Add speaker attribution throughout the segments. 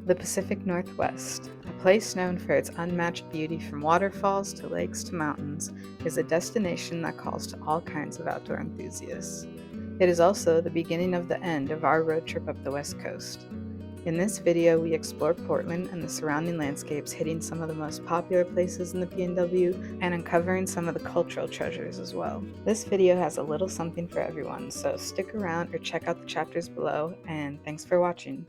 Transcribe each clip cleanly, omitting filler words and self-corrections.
Speaker 1: The Pacific Northwest, a place known for its unmatched beauty from waterfalls to lakes to mountains, is a destination that calls to all kinds of outdoor enthusiasts. It is also the beginning of the end of our road trip up the West Coast. In this video, we explore Portland and the surrounding landscapes, hitting some of the most popular places in the PNW and uncovering some of the cultural treasures as well. This video has a little something for everyone, so stick around or check out the chapters below, and thanks for watching.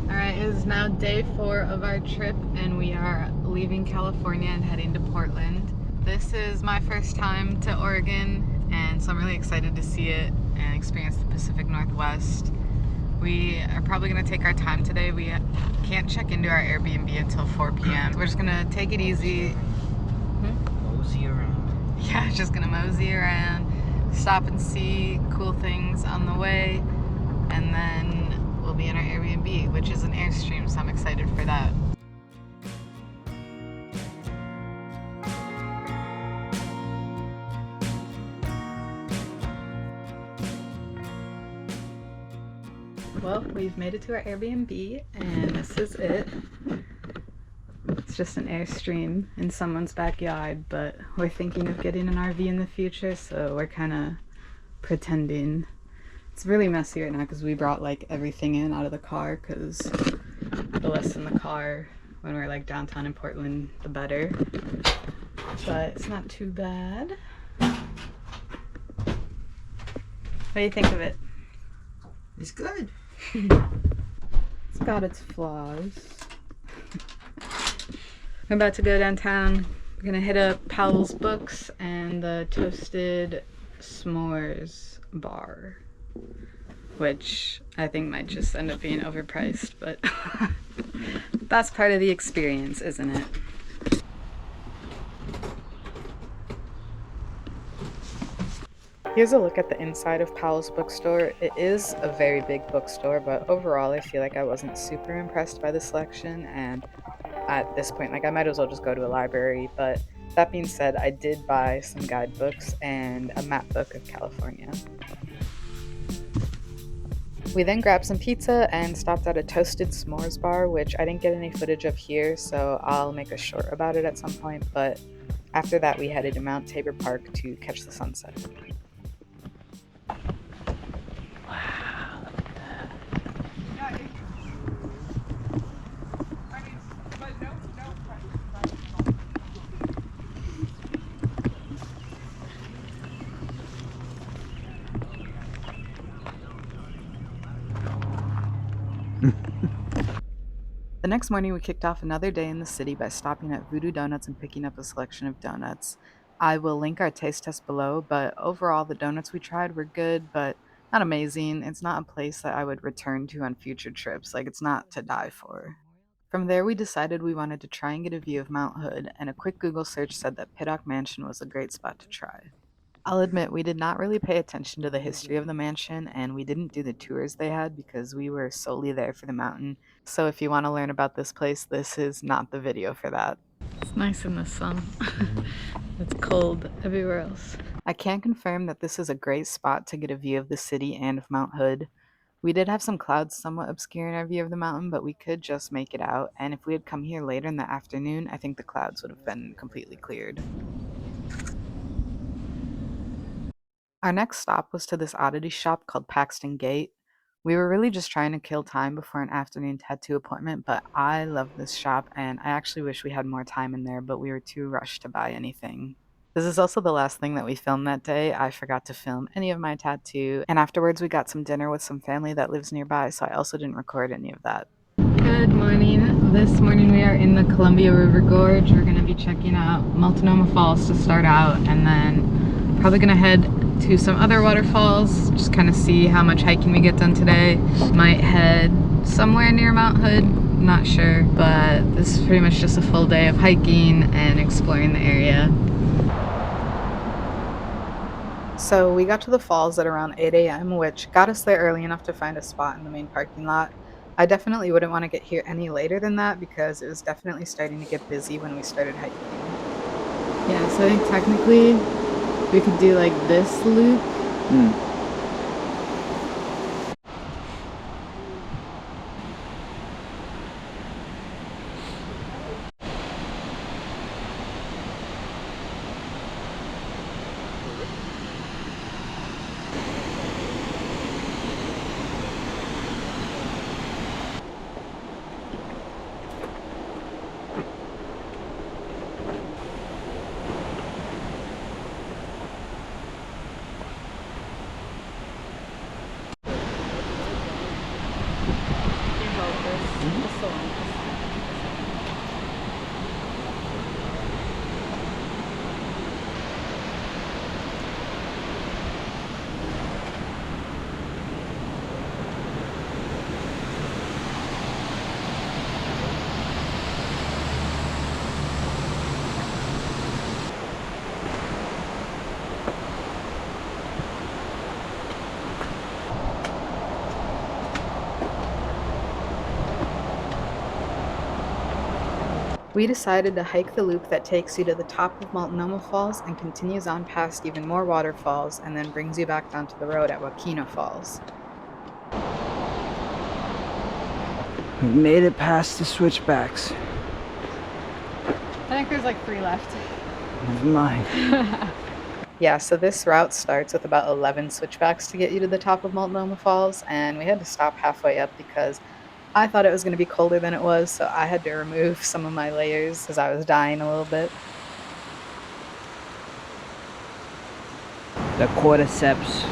Speaker 1: Alright, it is now day 4 of our trip and we are leaving California and heading to Portland. This is my first time to Oregon, and so I'm really excited to see it and experience the Pacific Northwest. We are probably going to take our time today. We can't check into our Airbnb until 4 p.m. We're just going to take it easy.
Speaker 2: Mosey around.
Speaker 1: Yeah, just going to mosey around, stop and see cool things on the way, and then we'll be in our Airbnb, which is an Airstream, so I'm excited for that. Well, we've made it to our Airbnb, and this is it. It's just an Airstream in someone's backyard, but we're thinking of getting an RV in the future, so we're kind of pretending. It's really messy right now because we brought like everything in out of the car, because the less in the car when we're like downtown in Portland, the better. But it's not too bad. What do you think of it?
Speaker 2: It's good.
Speaker 1: It's got its flaws. We're about to go downtown. We're gonna hit up Powell's Books and the Toasted S'mores bar, which I think might just end up being overpriced, but that's part of the experience, isn't it? Here's a look at the inside of Powell's bookstore. It is a very big bookstore, but overall I feel like I wasn't super impressed by the selection, and at this point, like, I might as well just go to a library. But that being said, I did buy some guidebooks and a map book of California. We then grabbed some pizza and stopped at a Toasted S'mores bar, which I didn't get any footage of here, so I'll make a short about it at some point. But after that, we headed to Mount Tabor Park to catch the sunset.
Speaker 2: Wow, look at that.
Speaker 1: The next morning, we kicked off another day in the city by stopping at Voodoo Donuts and picking up a selection of donuts. I will link our taste test below, but overall the donuts we tried were good, but not amazing. It's not a place that I would return to on future trips. Like, it's not to die for. From there, we decided we wanted to try and get a view of Mount Hood, and a quick Google search said that Pittock Mansion was a great spot to try. I'll admit, we did not really pay attention to the history of the mansion, and we didn't do the tours they had because we were solely there for the mountain. So if you want to learn about this place, this is not the video for that. It's nice in the sun. It's cold everywhere else. I can confirm that this is a great spot to get a view of the city and of Mount Hood. We did have some clouds somewhat obscuring our view of the mountain, but we could just make it out, and if we had come here later in the afternoon, I think the clouds would have been completely cleared. Our next stop was to this oddity shop called Paxton Gate. We were really just trying to kill time before an afternoon tattoo appointment, but I love this shop and I actually wish we had more time in there, but we were too rushed to buy anything. This is also the last thing that we filmed that day. I forgot to film any of my tattoo, and afterwards we got some dinner with some family that lives nearby, so I also didn't record any of that. Good morning. This morning we are in the Columbia River Gorge. We're going to be checking out Multnomah Falls to start out, and then probably going to head to some other waterfalls, just kind of see how much hiking we get done today. Might head somewhere near Mount Hood, not sure, but this is pretty much just a full day of hiking and exploring the area. So we got to the falls at around 8 a.m., which got us there early enough to find a spot in the main parking lot. I definitely wouldn't want to get here any later than that because it was definitely starting to get busy when we started hiking. Yeah, so I think technically we could do like this loop. Just the one. We decided to hike the loop that takes you to the top of Multnomah Falls and continues on past even more waterfalls and then brings you back down to the road at Wahkeena Falls.
Speaker 2: We made it past the switchbacks.
Speaker 1: I think there's like 3 left.
Speaker 2: Never mind.
Speaker 1: Yeah, so this route starts with about 11 switchbacks to get you to the top of Multnomah Falls, and we had to stop halfway up because I thought it was going to be colder than it was, so I had to remove some of my layers because I was dying a little bit.
Speaker 2: The cordyceps.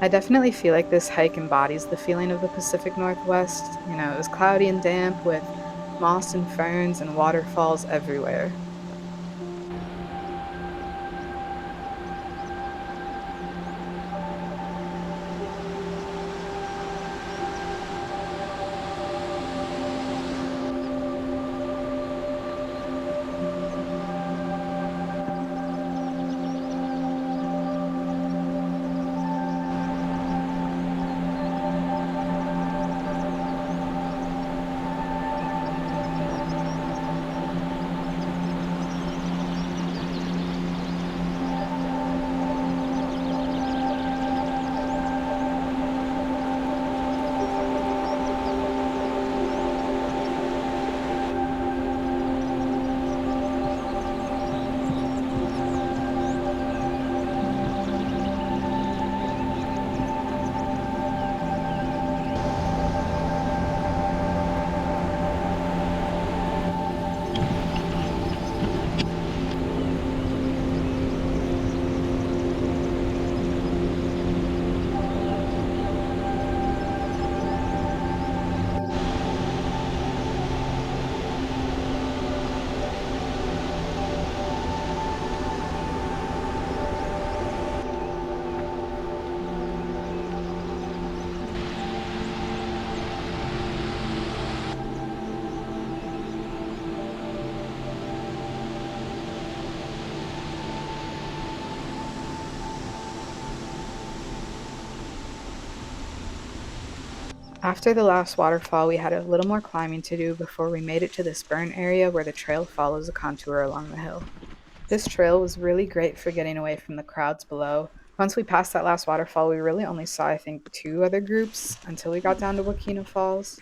Speaker 1: I definitely feel like this hike embodies the feeling of the Pacific Northwest. You know, it was cloudy and damp with moss and ferns and waterfalls everywhere. After the last waterfall, we had a little more climbing to do before we made it to this burn area where the trail follows a contour along the hill. This trail was really great for getting away from the crowds below. Once we passed that last waterfall, we really only saw, I think, 2 other groups until we got down to Wahkeena Falls.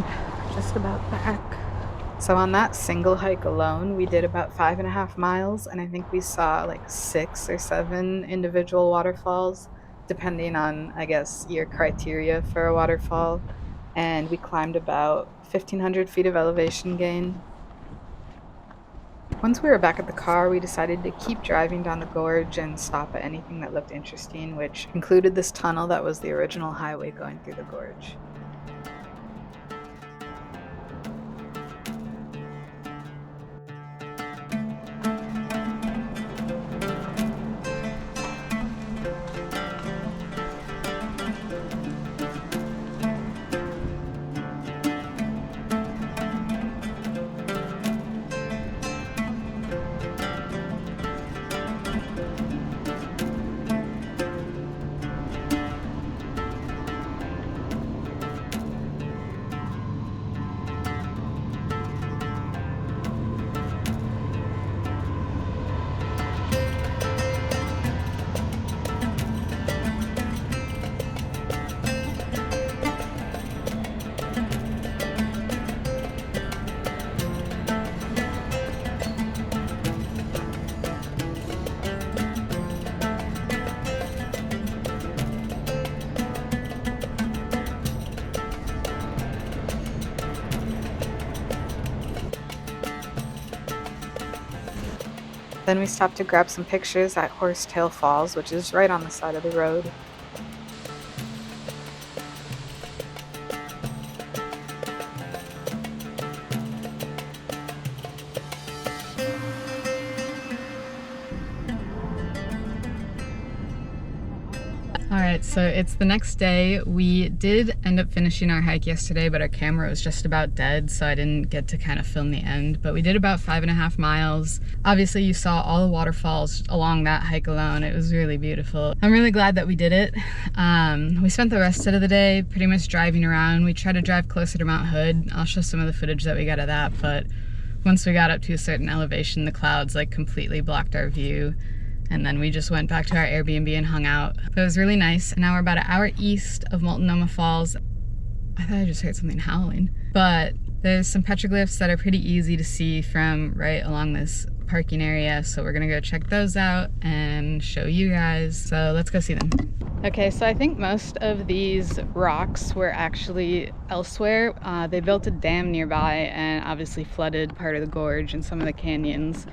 Speaker 1: and just about back. So on that single hike alone, we did about 5.5 miles, and I think we saw like 6 or 7 individual waterfalls, depending on, I guess, your criteria for a waterfall. And we climbed about 1,500 feet of elevation gain. Once we were back at the car, we decided to keep driving down the gorge and stop at anything that looked interesting, which included this tunnel that was the original highway going through the gorge. Then we stopped to grab some pictures at Horsetail Falls, which is right on the side of the road. Alright, so it's the next day. We did end up finishing our hike yesterday, but our camera was just about dead, so I didn't get to kind of film the end. But we did about 5.5 miles. Obviously, you saw all the waterfalls along that hike alone. It was really beautiful. I'm really glad that we did it. We spent the rest of the day pretty much driving around. We tried to drive closer to Mount Hood. I'll show some of the footage that we got of that, but once we got up to a certain elevation, the clouds like completely blocked our view. And then we just went back to our Airbnb and hung out. It was really nice. Now we're about an hour east of Multnomah Falls. I thought I just heard something howling. But there's some petroglyphs that are pretty easy to see from right along this parking area. So we're gonna go check those out and show you guys. So let's go see them. Okay, so I think most of these rocks were actually elsewhere. They built a dam nearby and obviously flooded part of the gorge and some of the canyons,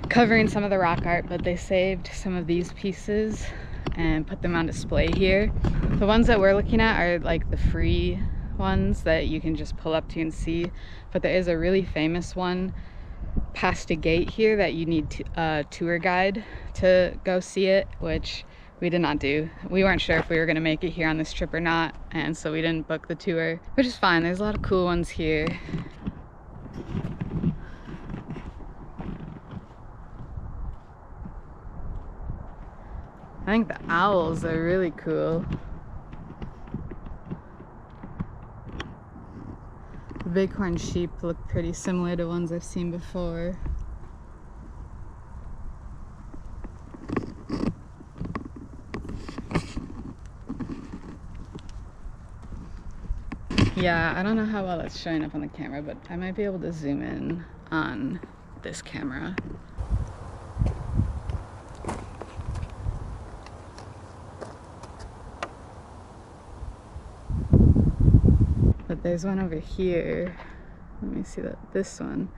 Speaker 1: covering some of the rock art, but they saved some of these pieces and put them on display here. The ones that we're looking at are like the free ones that you can just pull up to and see, but there is a really famous one past a gate here that you need a tour guide to go see it, which we did not do. We weren't sure if we were gonna make it here on this trip or not, and so we didn't book the tour, which is fine. There's a lot of cool ones here. I think the owls are really cool. The bighorn sheep look pretty similar to ones I've seen before. Yeah, I don't know how well it's showing up on the camera, but I might be able to zoom in on this camera. But there's one over here. Let me see that. This one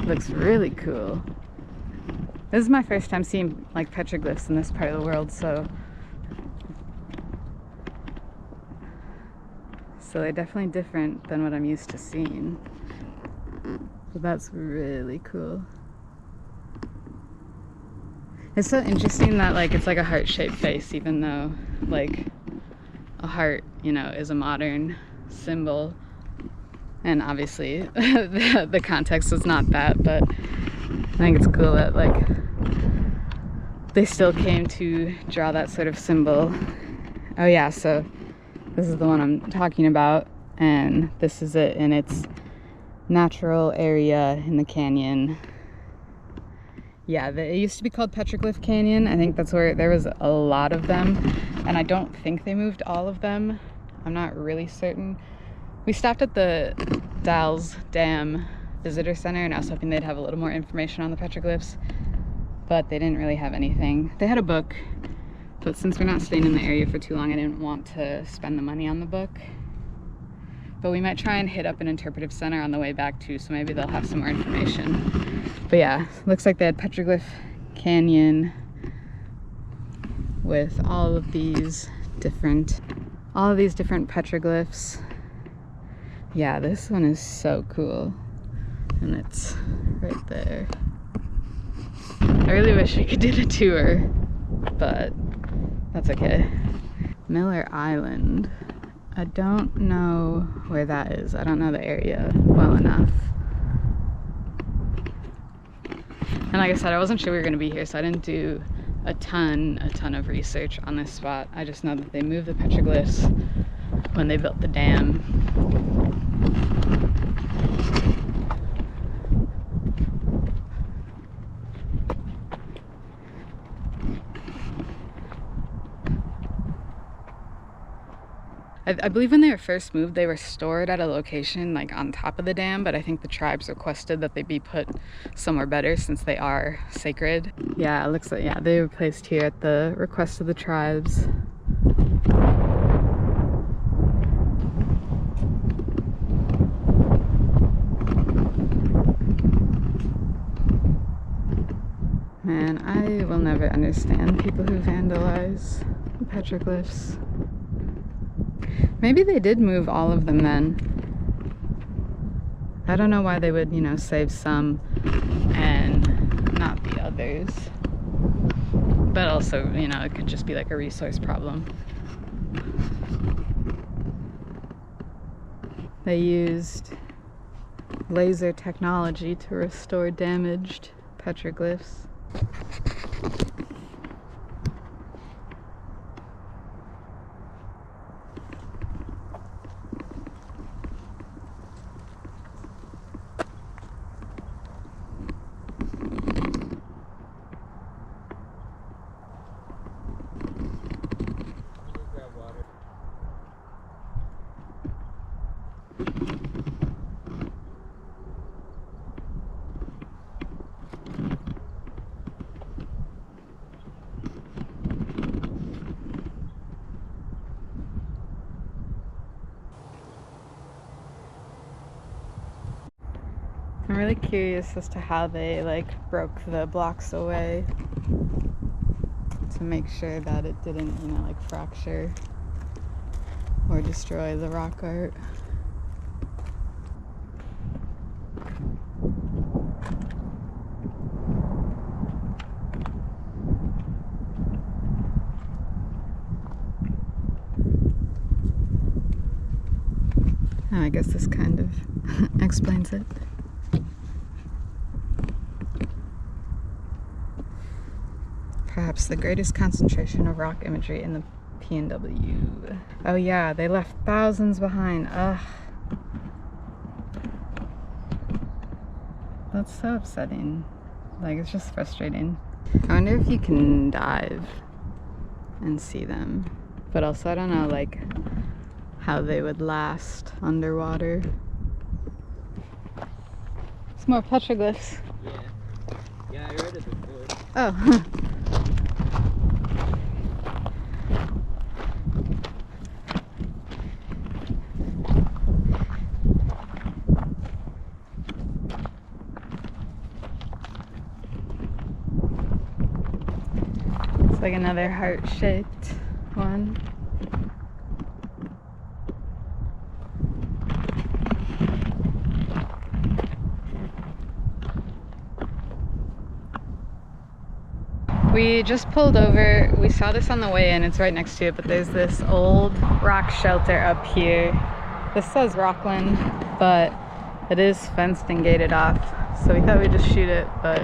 Speaker 1: looks really cool. This is my first time seeing like petroglyphs in this part of the world, so they're definitely different than what I'm used to seeing. But that's really cool. It's so interesting that like it's like a heart-shaped face, even though like a heart, you know, is a modern symbol. And obviously the context was not that, but I think it's cool that like they still came to draw that sort of symbol. Oh yeah, so this is the one I'm talking about, and this is it in its natural area in the canyon. Yeah, it used to be called Petroglyph Canyon. I think that's where there was a lot of them, and I don't think they moved all of them. I'm not really certain, We stopped at the Dalles Dam Visitor Center, and I was hoping they'd have a little more information on the petroglyphs, but they didn't really have anything. They had a book, but since we're not staying in the area for too long, I didn't want to spend the money on the book. But we might try and hit up an interpretive center on the way back too, so maybe they'll have some more information. But yeah, looks like they had Petroglyph Canyon with all of these different petroglyphs. Yeah, this one is so cool. And it's right there. I really wish we could do the tour, but that's okay. Miller Island. I don't know where that is. I don't know the area well enough. And like I said, I wasn't sure we were gonna be here, so I didn't do a ton of research on this spot. I just know that they moved the petroglyphs when they built the dam. I believe when they were first moved, they were stored at a location like on top of the dam, but I think the tribes requested that they be put somewhere better since they are sacred. Yeah, it looks like, yeah, they were placed here at the request of the tribes. Man, I will never understand people who vandalize the petroglyphs. Maybe they did move all of them then. I don't know why they would, you know, save some and not the others. But also, you know, it could just be like a resource problem. They used laser technology to restore damaged petroglyphs. I'm really curious as to how they like broke the blocks away to make sure that it didn't, you know, like fracture or destroy the rock art. Oh, I guess this kind of explains it. Perhaps the greatest concentration of rock imagery in the PNW. Oh yeah, they left thousands behind. Ugh. That's so upsetting. Like, it's just frustrating. I wonder if you can dive and see them. But also, I don't know, like, how they would last underwater. It's more petroglyphs.
Speaker 2: Yeah. Yeah, I read it before.
Speaker 1: Oh. It's like another heart-shaped one. We just pulled over. We saw this on the way in. It's right next to it, but there's this old rock shelter up here. This says Rockland, but it is fenced and gated off. So we thought we'd just shoot it, but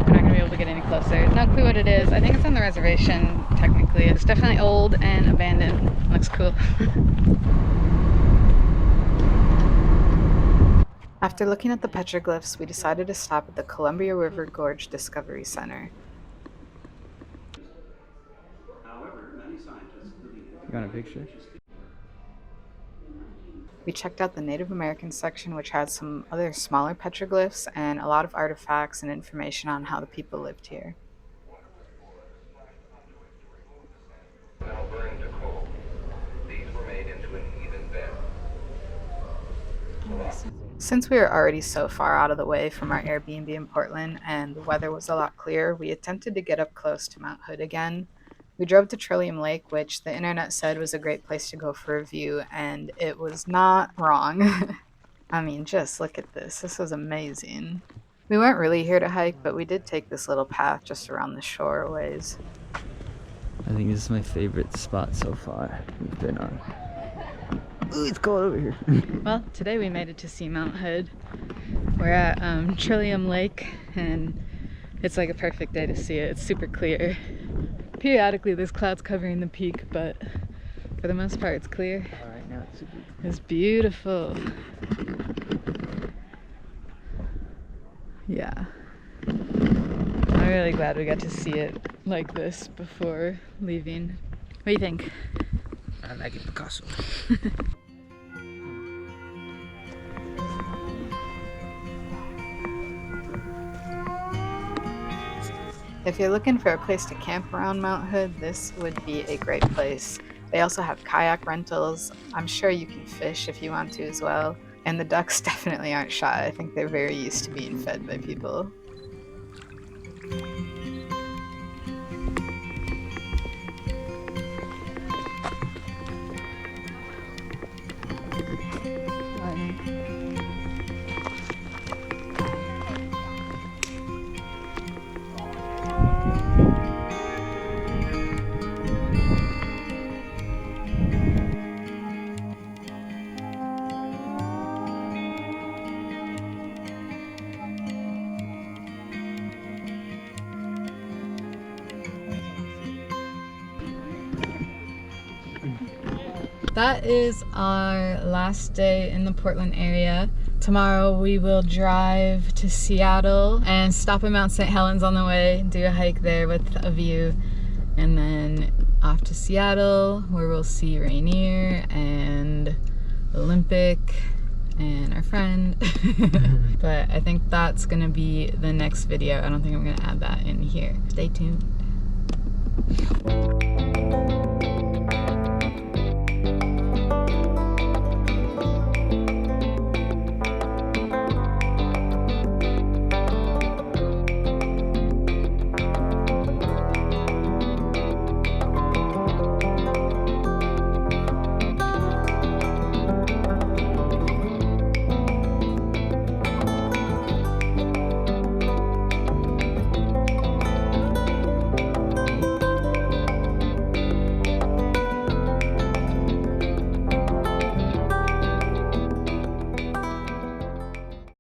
Speaker 1: we're not gonna be able to get any closer. No clue what it is. I think it's on the reservation, technically. It's definitely old and abandoned. Looks cool. After looking at the petroglyphs, we decided to stop at the Columbia River Gorge Discovery Center.
Speaker 2: You want a picture?
Speaker 1: We checked out the Native American section, which had some other smaller petroglyphs and a lot of artifacts and information on how the people lived here.
Speaker 3: Now burned to coal. These were made into an even bed.
Speaker 1: Since we were already so far out of the way from our Airbnb in Portland and the weather was a lot clearer, we attempted to get up close to Mount Hood again. We drove to Trillium Lake, which the internet said was a great place to go for a view, and it was not wrong. I mean, just look at this. This was amazing. We weren't really here to hike, but we did take this little path just around the shore a ways.
Speaker 2: I think this is my favorite spot so far we've been on. Ooh, it's cold over here.
Speaker 1: Well, today we made it to see Mount Hood. We're at Trillium Lake, and it's like a perfect day to see it. It's super clear. Periodically there's clouds covering the peak, but for the most part it's clear.
Speaker 2: Alright, now it's super.
Speaker 1: It's beautiful. Yeah. I'm really glad we got to see it like this before leaving. What do you think?
Speaker 2: I like it, Picasso.
Speaker 1: If you're looking for a place to camp around Mount Hood, this would be a great place. They also have kayak rentals. I'm sure you can fish if you want to as well. And the ducks definitely aren't shy. I think they're very used to being fed by people. That is our last day in the Portland area. Tomorrow we will drive to Seattle and stop at Mount St. Helens on the way, do a hike there with a view, and then off to Seattle where we'll see Rainier and Olympic and our friend. But I think that's gonna be the next video. I don't think I'm gonna add that in here. Stay tuned.